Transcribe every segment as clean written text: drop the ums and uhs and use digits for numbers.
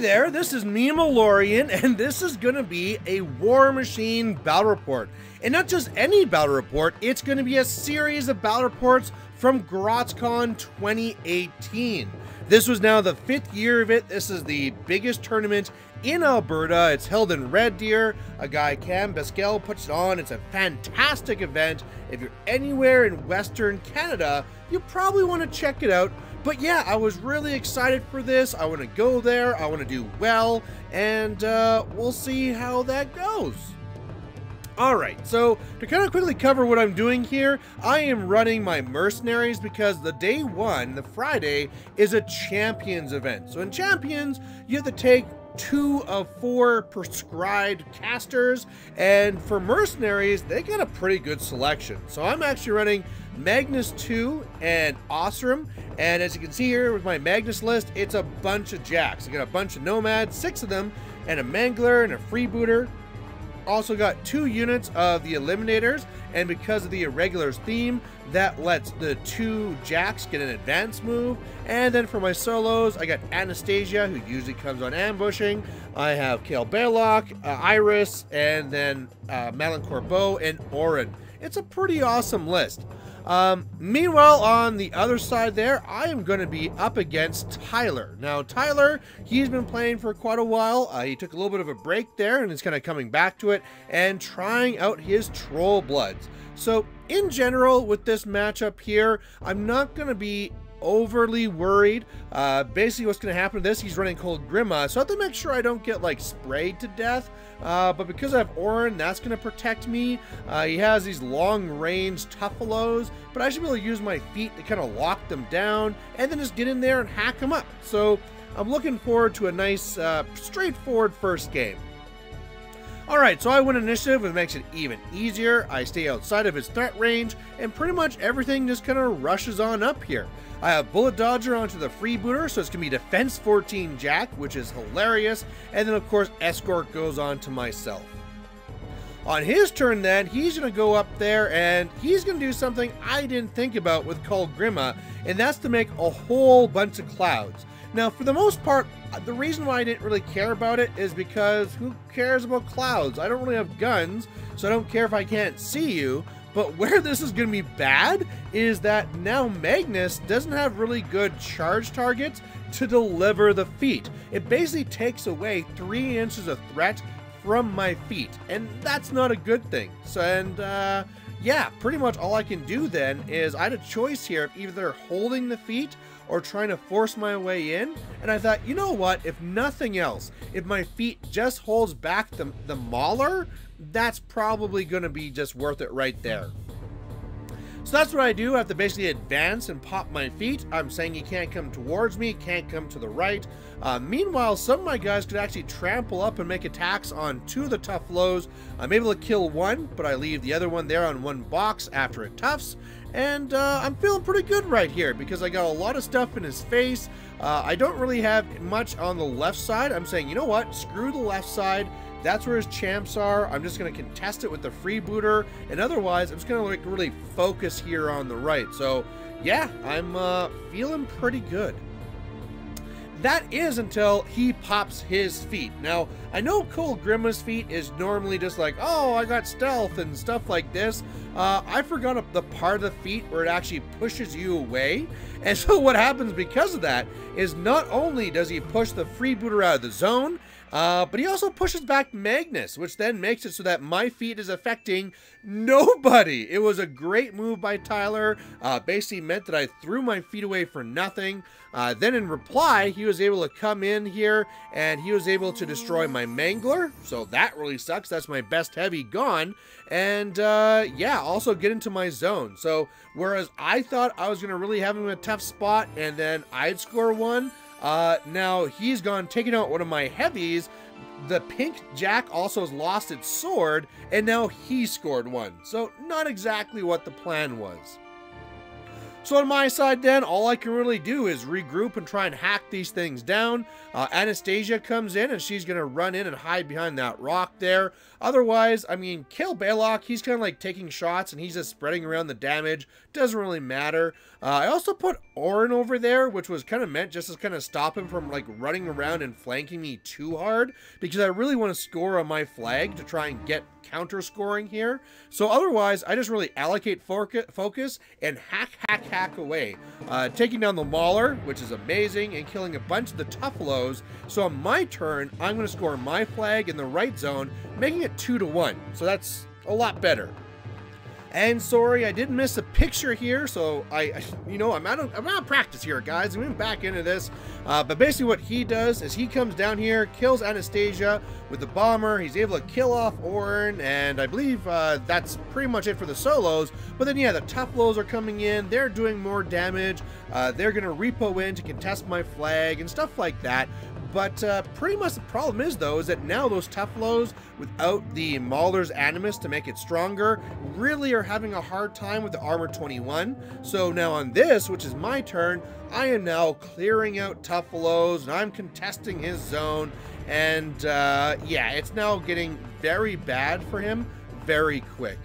there, this is me, Malorian, and this is going to be a War Machine battle report. And not just any battle report, it's going to be a series of battle reports from Grotscon 2018. This was now the 5th year of it. This is the biggest tournament in Alberta. It's held in Red Deer. A guy, Cam Beskel, puts it on. It's a fantastic event. If you're anywhere in Western Canada, you probably want to check it out. But yeah, I was really excited for this. I want to go there. I want to do well. And we'll see how that goes. Alright, so to kind of quickly cover what I'm doing here, I am running my mercenaries because the day one, the Friday, is a champions event. So in champions, you have to take 2 of 4 prescribed casters, and for mercenaries, they get a pretty good selection. So I'm actually running Magnus2 and Ossrum, and as you can see here with my Magnus list, it's a bunch of jacks. I got a bunch of nomads, 6 of them, and a mangler and a freebooter. Also got 2 units of the eliminators, and because of the irregulars theme, that lets the 2 jacks get an advance move. And then for my solos, I got Anastasia, who usually comes on ambushing. I have Kale Baylock, Iris, and then Madeline Corbeau and Oren. It's a pretty awesome list. Meanwhile, on the other side there, I am going to be up against Tyler. Now, Tyler, he's been playing for quite a while. He took a little bit of a break there and is kind of coming back to it and trying out his Troll Bloods. So, in general, with this matchup here, I'm not going to be overly worried. Basically, what's going to happen to this, he's running Cold Grima, so I have to make sure I don't get, like, sprayed to death. But because I have Oren, that's going to protect me. He has these long-range Tuffalos, but I should be able to use my feet to kind of lock them down and then just get in there and hack them up. So I'm looking forward to a nice, straightforward first game. Alright, so I win initiative, which makes it even easier. I stay outside of his threat range, and pretty much everything just kind of rushes on up here. I have Bullet Dodger onto the Freebooter, so it's going to be Defense 14 Jack, which is hilarious. And then, of course, Escort goes on to myself. On his turn, then, he's going to go up there, and he's going to do something I didn't think about with Cold Grima, and that's to make a whole bunch of clouds. Now, for the most part, the reason why I didn't really care about it is because who cares about clouds? I don't really have guns, so I don't care if I can't see you. But where this is going to be bad is that now Magnus doesn't have really good charge targets to deliver the feat. It basically takes away 3 inches of threat from my feet, and that's not a good thing. So, and yeah, pretty much all I can do then is I had a choice here of either holding the feat or trying to force my way in, and I thought, you know what, if nothing else, if my feet just holds back the mauler, that's probably going to be just worth it right there. So that's what I do. I have to basically advance and pop my feet. I'm saying he can't come towards me, can't come to the right. Meanwhile, some of my guys could actually trample up and make attacks on 2 of the tough lows. I'm able to kill 1, but I leave the other one there on 1 box after it toughs. And I'm feeling pretty good right here because I got a lot of stuff in his face. I don't really have much on the left side. I'm saying, you know what? Screw the left side. That's where his champs are. I'm just going to contest it with the freebooter, and otherwise I'm just going to like really focus here on the right. So yeah, I'm feeling pretty good. That is until he pops his feet. Now, I know Cold Grima's feat is normally just like, oh, I got stealth and stuff like this. I forgot the part of the feat where it actually pushes you away. And so what happens because of that is not only does he push the freebooter out of the zone, but he also pushes back Magnus, which then makes it so that my feat is affecting nobody. It was a great move by Tyler. Basically meant that I threw my feet away for nothing. Then in reply, he was able to come in here and he was able to destroy my Mangler. So that really sucks. That's my best heavy gone. And yeah, also get into my zone. So whereas I thought I was going to really have him in a tough spot and then I'd score 1, now he's gone, taking out one of my heavies. The pink jack also has lost its sword, and now he scored 1. So not exactly what the plan was. So on my side then, all I can really do is regroup and try and hack these things down. Anastasia comes in and she's going to run in and hide behind that rock there. Otherwise, I mean, kill Balok, he's kind of like taking shots and he's just spreading around the damage. Doesn't really matter. I also put Orin over there, which was kind of meant just to kind of stop him from like running around and flanking me too hard, because I really want to score on my flag to try and get counter scoring here. So otherwise, I just really allocate focus and hack away. Taking down the Mauler, which is amazing, and killing a bunch of the Tuffalos. So on my turn, I'm going to score my flag in the right zone, making it 2-1. So that's a lot better. And sorry, I did miss a picture here, so I'm out of practice here, guys. I'm getting back into this. But basically what he does is he comes down here, kills Anastasia with the bomber. He's able to kill off Orin, and I believe that's pretty much it for the solos. But then, yeah, the Tuffalos are coming in. They're doing more damage. They're going to repo in to contest my flag and stuff like that. But pretty much the problem is, though, is that now those Tuffalos, without the Mauler's Animus to make it stronger, really are having a hard time with the Armor 21. So now on this, which is my turn, I am now clearing out Tuffalos, and I'm contesting his zone. And yeah, it's now getting very bad for him very quick.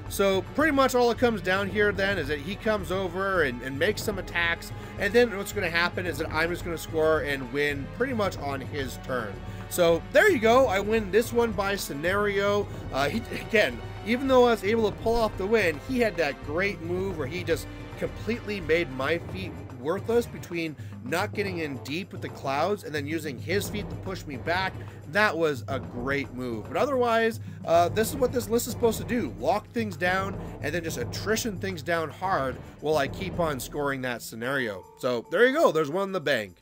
So pretty much all it comes down here then is that he comes over and makes some attacks, and then what's going to happen is that I'm just going to score and win pretty much on his turn. So there you go, I win this one by scenario. Again, even though I was able to pull off the win, he had that great move where he just completely made my feet worthless between not getting in deep with the clouds and then using his feet to push me back. That was a great move. But otherwise, this is what this list is supposed to do. Lock things down and then just attrition things down hard while I keep on scoring that scenario. So there you go, there's one in the bank.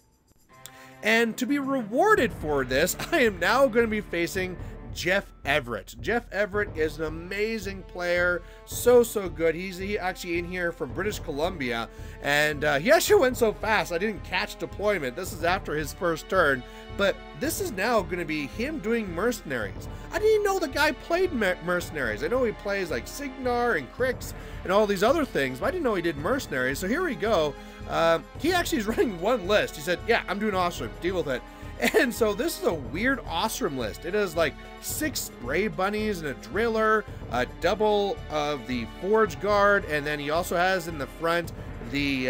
And to be rewarded for this, I am now going to be facing Jeff Everett. Jeff Everett is an amazing player, so good. He's actually in here from British Columbia, and he actually went so fast I didn't catch deployment. This is after his first turn, but this is now going to be him doing mercenaries. I didn't even know the guy played mercenaries. I know he plays like Signar and Crix and all these other things, but I didn't know he did mercenaries. So here we go. He actually is running one list. He said, yeah, I'm doing Ossrum, deal with it. And so this is a weird Ossrum list. It has like 6 spray bunnies and a driller, a double of the forge guard, and then he also has in the front the,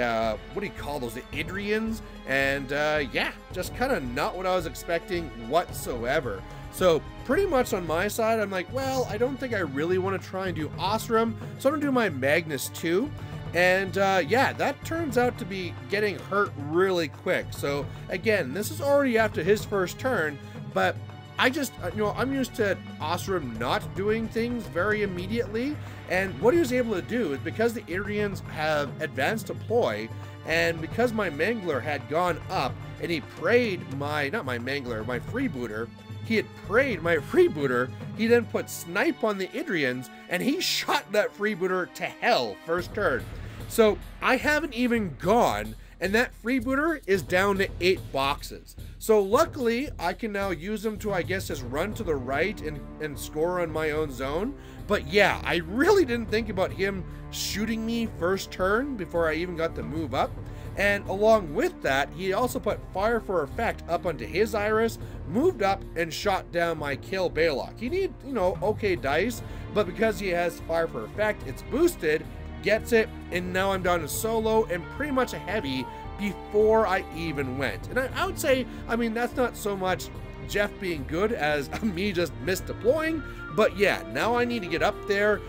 what do you call those, the Idrians? And yeah, just kind of not what I was expecting whatsoever. So pretty much on my side, I'm like, well, I don't think I really want to try and do Ossrum, so I'm going to do my Magnus2. And yeah, that turns out to be getting hurt really quick. So again, this is already after his first turn, but I just, I'm used to Ossrum not doing things very immediately. And what he was able to do is, because the Idrians have advanced deploy, and because my Mangler had gone up and he prayed my freebooter, he had prayed my freebooter, he then put snipe on the Idrians, and he shot that freebooter to hell first turn. So I haven't even gone, and that freebooter is down to 8 boxes. So luckily, I can now use them to, I guess, just run to the right and score on my own zone. But yeah, I really didn't think about him shooting me first turn before I even got to move up. And along with that, he also put fire for effect up onto his Iris, moved up, and shot down my kill Balok. He need, okay dice, but because he has fire for effect, it's boosted, gets it, and now I'm down to solo and pretty much a heavy before I even went. And I would say, I mean, that's not so much Jeff being good as me just misdeploying, but yeah, now I need to get up there.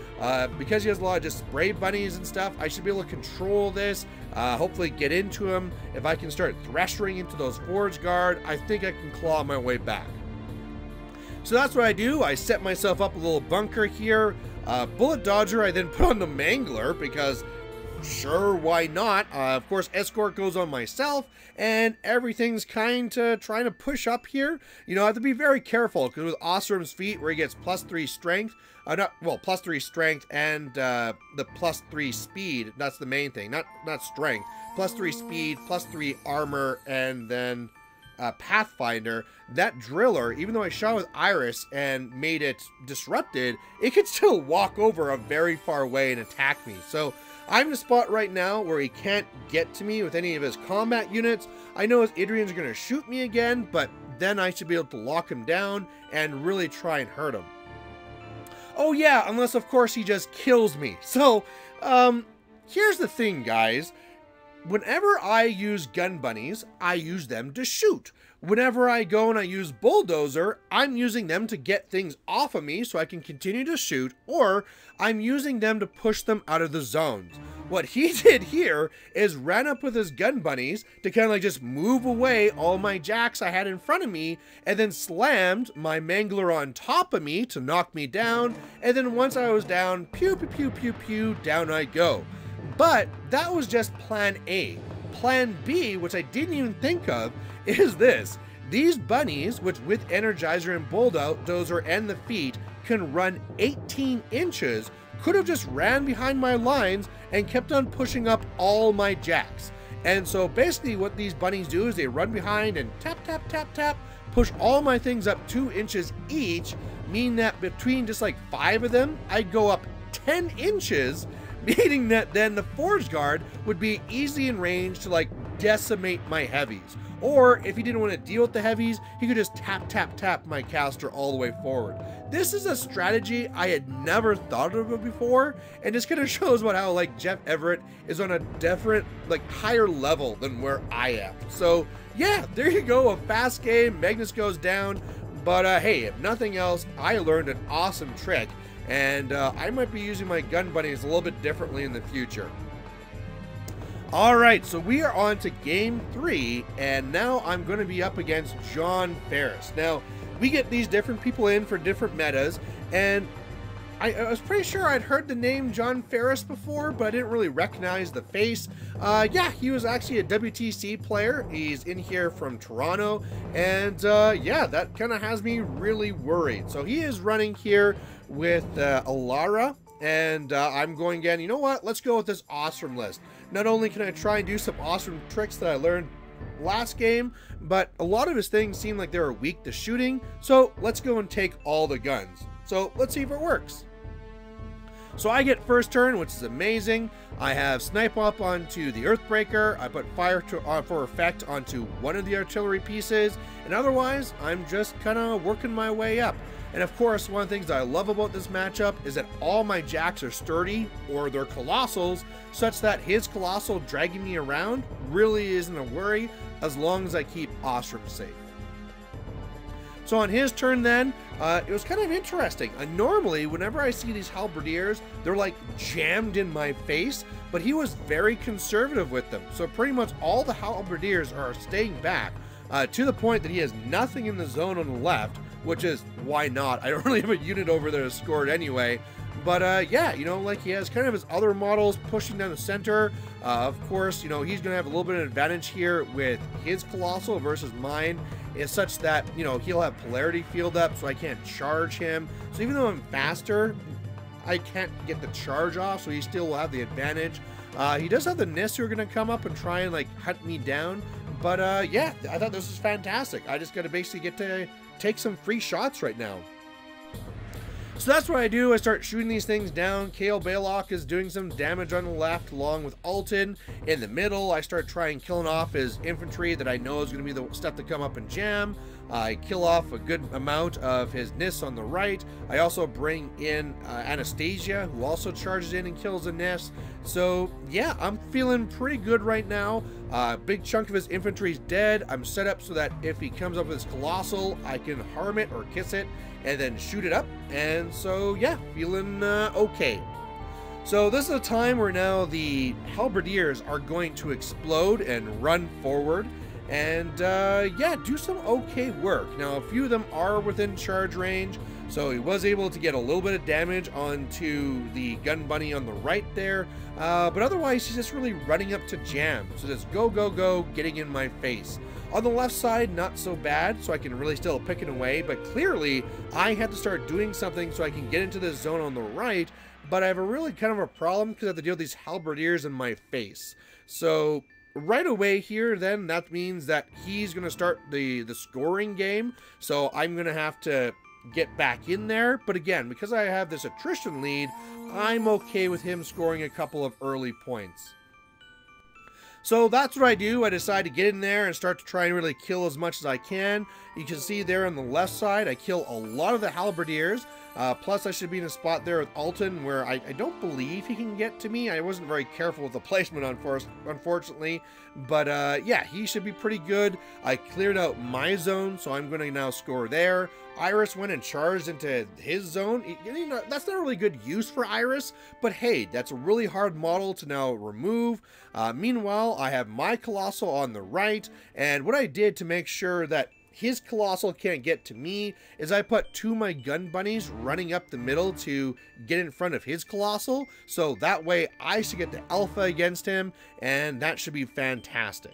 Because he has a lot of just spray bunnies and stuff, I should be able to control this, hopefully get into him. If I can start threshing into those forge guard, I think I can claw my way back. So that's what I do. I set myself up a little bunker here. Bullet Dodger I then put on the Mangler because sure, why not? Of course, Escort goes on myself, and everything's kind of trying to push up here. I have to be very careful, because with Ossrum's feat, where he gets +3 strength, +3 strength and the +3 speed, that's the main thing, not strength, +3 speed, +3 armor, and then Pathfinder, that driller, even though I shot with Iris and made it disrupted, it could still walk over a very far way and attack me. So I'm in a spot right now where he can't get to me with any of his combat units. I know his Idrians are going to shoot me again, but then I should be able to lock him down and really try and hurt him. Oh yeah, unless of course he just kills me. So, here's the thing, guys. Whenever I use gun bunnies, I use them to shoot. Whenever I go and I use bulldozer, I'm using them to get things off of me so I can continue to shoot, or I'm using them to push them out of the zones. What he did here is ran up with his gun bunnies to kind of like just move away all my jacks I had in front of me, and then slammed my mangler on top of me to knock me down, and then once I was down, pew pew pew pew pew, down I go. But that was just plan A. Plan B, which I didn't even think of, is this. These bunnies, which with Energizer and Bulldozer and the feet can run 18 inches, could have just ran behind my lines and kept on pushing up all my jacks. And so basically what these bunnies do is they run behind and tap, tap, tap, tap, push all my things up 2 inches each, meaning that between just like 5 of them, I'd go up 10 inches, meaning that then the Forge Guard would be easy in range to like decimate my heavies. Or if he didn't want to deal with the heavies, he could just tap, tap, tap my caster all the way forward. This is a strategy I had never thought of before, and just kind of shows about how like Jeff Everett is on a different, like higher level than where I am. So yeah, there you go, a fast game. Magnus goes down, but hey, if nothing else, I learned an awesome trick, and I might be using my gun bunnies a little bit differently in the future. Alright, so we are on to game 3, and now I'm going to be up against John Ferris. Now, we get these different people in for different metas, and I was pretty sure I'd heard the name John Ferris before, but I didn't really recognize the face. Yeah, he was actually a WTC player. He's in here from Toronto, and yeah, that kind of has me really worried. So he is running here with Alara, and I'm going again, you know what, let's go with this Ossrum list. Not only can I try and do some Ossrum tricks that I learned last game, but a lot of his things seem like they were weak to shooting, so let's go and take all the guns. So let's see if it works. So I get first turn, which is amazing. I have snipe up onto the Earthbreaker, I put fire for effect onto one of the artillery pieces, and otherwise I'm just kind of working my way up. And of course, one of the things that I love about this matchup is that all my jacks are sturdy, or they're colossals, such that his colossal dragging me around really isn't a worry as long as I keep Ossrum safe. So on his turn then, it was kind of interesting. Normally, whenever I see these halberdiers, they're like jammed in my face, but he was very conservative with them. So pretty much all the halberdiers are staying back, to the point that he has nothing in the zone on the left, which is why not. I don't really have a unit over there to score it anyway. But yeah, you know, like he has kind of his other models pushing down the center. Of course, you know, he's going to have a little bit of advantage here with his Colossal versus mine. Is such that, you know, he'll have polarity field up, so I can't charge him. So even though I'm faster, I can't get the charge off, so he still will have the advantage. He does have the Nis who are going to come up and try and, like, hunt me down. But yeah, I thought this was fantastic. I just got to basically get to take some free shots right now. So that's what I do. I start shooting these things down. Kale Baylock is doing some damage on the left along with Alton. In the middle, I start trying killing off his infantry that I know is going to be the stuff to come up and jam. I kill off a good amount of his Nis on the right. I also bring in Anastasia, who also charges in and kills a Nis. So yeah, I'm feeling pretty good right now. Big chunk of his infantry is dead. I'm set up so that if he comes up with his Colossal, I can harm it or kiss it and then shoot it up. And so yeah, feeling okay. So this is a time where now the halberdiers are going to explode and run forward and yeah, do some okay work. Now a few of them are within charge range, so he was able to get a little bit of damage onto the gun bunny on the right there, but otherwise he's just really running up to jam. So just go, go, go, getting in my face. On the left side, not so bad, so I can really still pick it away, but clearly I had to start doing something so I can get into this zone on the right, but I have a really kind of a problem because I have to deal with these halberdiers in my face. So right away here, then, that means that he's going to start the scoring game, so I'm going to have to get back in there. But again, because I have this attrition lead, I'm okay with him scoring a couple of early points. So that's what I do. I decide to get in there and start to try and really kill as much as I can. You can see there on the left side, I kill a lot of the halberdiers. Plus, I should be in a spot there with Alton where I don't believe he can get to me. I wasn't very careful with the placement, unfortunately. But yeah, he should be pretty good. I cleared out my zone, so I'm going to now score there. Iris went and charged into his zone. You know, that's not a really good use for Iris, but hey, that's a really hard model to now remove. Meanwhile, I have my Colossal on the right, and what I did to make sure that his Colossal can't get to me is I put 2 of my gun bunnies running up the middle to get in front of his Colossal, so that way I should get the alpha against him, and that should be fantastic.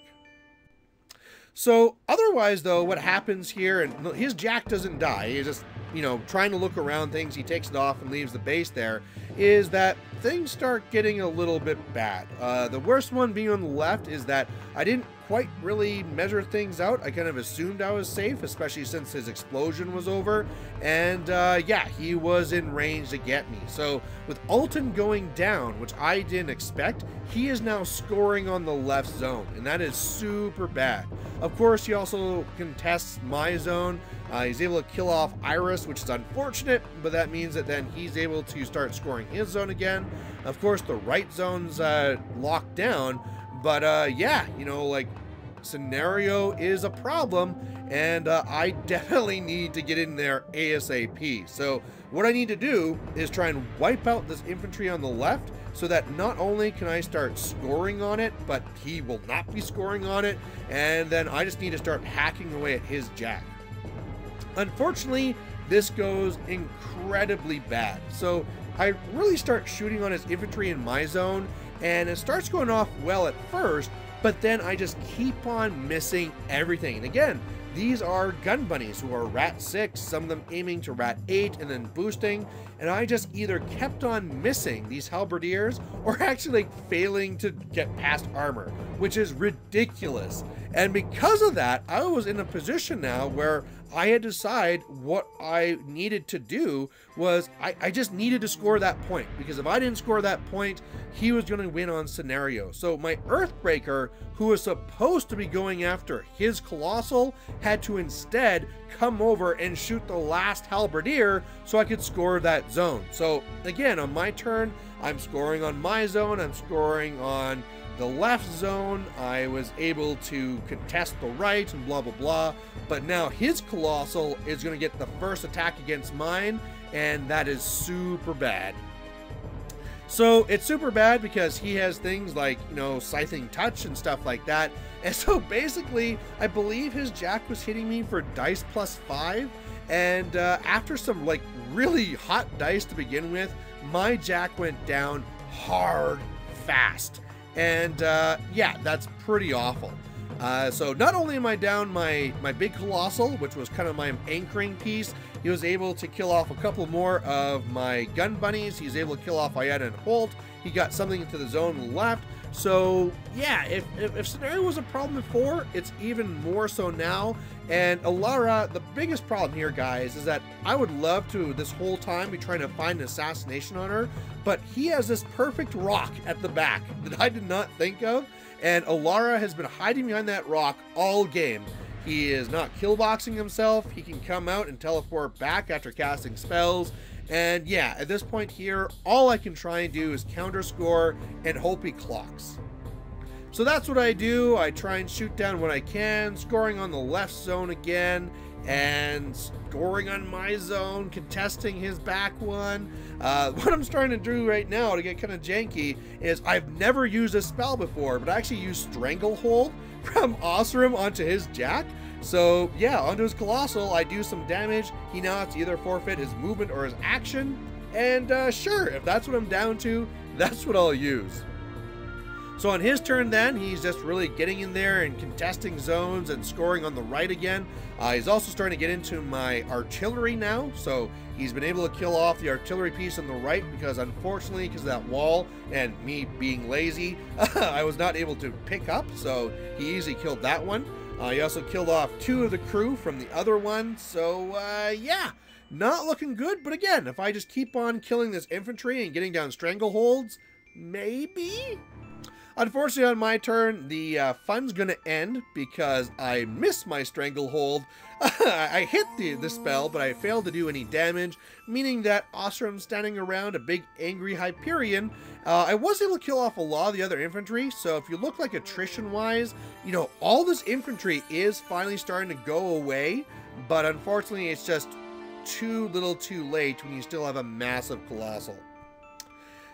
So otherwise though, what happens here, and his Jack doesn't die, he's just, you know, trying to look around things, he takes it off and leaves the base there, is that things start getting a little bit bad. The worst one being on the left is that I didn't quite really measure things out. I kind of assumed I was safe, especially since his explosion was over, and yeah, he was in range to get me. So with Alton going down, which I didn't expect, he is now scoring on the left zone, and that is super bad. Of course, he also contests my zone. He's able to kill off Iris, which is unfortunate, but that means that then he's able to start scoring his zone again. Of course, the right zone's locked down, but yeah, you know, like, scenario is a problem, and I definitely need to get in there ASAP. So what I need to do is try and wipe out this infantry on the left, so that not only can I start scoring on it, but he will not be scoring on it, and then I just need to start hacking away at his Jack. Unfortunately, this goes incredibly bad. So I really start shooting on his infantry in my zone, and it starts going off well at first, but then I just keep on missing everything. And again, these are gun bunnies who are rat 6, some of them aiming to rat 8 and then boosting, and I just either kept on missing these halberdiers or actually like failing to get past armor, which is ridiculous. And because of that, I was in a position now where I had to decide what I needed to do was I just needed to score that point, because if I didn't score that point, he was going to win on scenario. So my Earthbreaker, who was supposed to be going after his Colossal, had to instead come over and shoot the last halberdier so I could score that zone. So again, on my turn, I'm scoring on my zone, I'm scoring on the left zone, I was able to contest the right and blah blah blah, but now his Colossal is going to get the first attack against mine, and that is super bad. So it's super bad because he has things like, you know, Scything Touch and stuff like that, and so basically I believe his Jack was hitting me for dice +5, and after some like really hot dice to begin with, my Jack went down hard fast. And yeah, that's pretty awful. So not only am I down my big Colossal, which was kind of my anchoring piece, he was able to kill off a couple more of my gun bunnies. He's able to kill off Ayada and Holt. He got something into the zone on the left. So yeah, if scenario was a problem before, it's even more so now. And Alara, the biggest problem here, guys, is that I would love to this whole time be trying to find an assassination on her, but he has this perfect rock at the back that I did not think of, and Alara has been hiding behind that rock all game. He is not killboxing himself. He can come out and teleport back after casting spells. And yeah, at this point here, all I can try and do is counter score and hope he clocks. So that's what I do. I try and shoot down what I can, scoring on the left zone again, and scoring on my zone, contesting his back one. What I'm starting to do right now to get kind of janky is I've never used a spell before, but I actually used Stranglehold from Ossrum onto his Jack. So yeah, onto his Colossal, I do some damage. He now has to either forfeit his movement or his action. And sure, if that's what I'm down to, that's what I'll use. So on his turn then, he's just really getting in there and contesting zones and scoring on the right again. He's also starting to get into my artillery now, so he's been able to kill off the artillery piece on the right because unfortunately, because of that wall and me being lazy, I was not able to pick up, so he easily killed that one. He also killed off 2 of the crew from the other one, so yeah. Not looking good, but again, if I just keep on killing this infantry and getting down strangleholds, maybe? Unfortunately, on my turn, the fun's going to end because I missed my stranglehold. I hit the spell, but I failed to do any damage, meaning that Ossrum standing around a big angry Hyperion. I was able to kill off a lot of the other infantry, so if you look like attrition-wise, you know, all this infantry is finally starting to go away, but unfortunately, it's just too little too late when you still have a massive Colossal.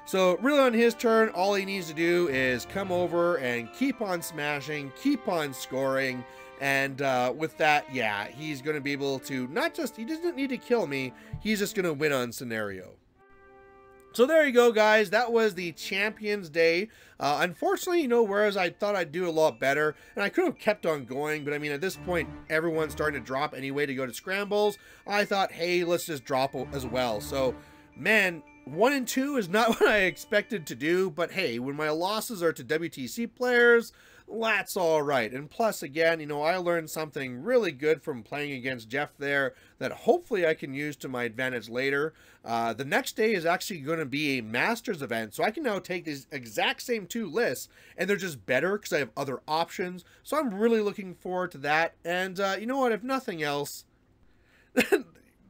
So really on his turn, all he needs to do is come over and keep on smashing, keep on scoring, and with that, yeah, he's going to be able to he doesn't need to kill me, he's just going to win on scenario. So there you go, guys. That was the Champions Day. Unfortunately, you know, whereas I thought I'd do a lot better, and I could have kept on going, but I mean, at this point, everyone's starting to drop anyway to go to scrambles. I thought, hey, let's just drop as well. So, man, 1 and 2 is not what I expected to do, but hey, when my losses are to WTC players, that's all right. And plus, again, you know, I learned something really good from playing against Jeff there that hopefully I can use to my advantage later. The next day is actually going to be a Masters event, so I can now take these exact same 2 lists, and they're just better because I have other options. So I'm really looking forward to that. And you know what, if nothing else...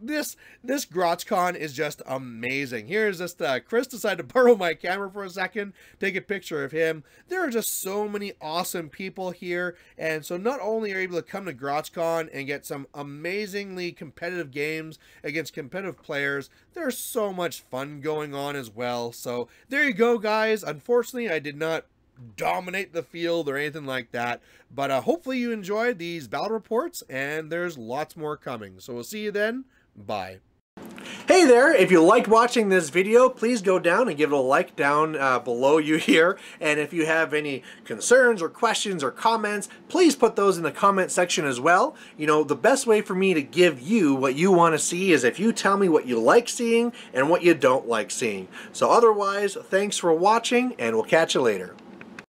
This Grotscon is just amazing. Here's just Chris decided to borrow my camera for a second, take a picture of him. There are just so many awesome people here, and so not only are you able to come to Grotscon and get some amazingly competitive games against competitive players, there's so much fun going on as well. So there you go, guys. Unfortunately, I did not dominate the field or anything like that, but hopefully you enjoyed these battle reports, and there's lots more coming. So we'll see you then. Bye. Hey there, if you liked watching this video, please go down and give it a like down below you here. And if you have any concerns or questions or comments, please put those in the comment section as well. You know, the best way for me to give you what you want to see is if you tell me what you like seeing and what you don't like seeing. So otherwise, thanks for watching, and we'll catch you later.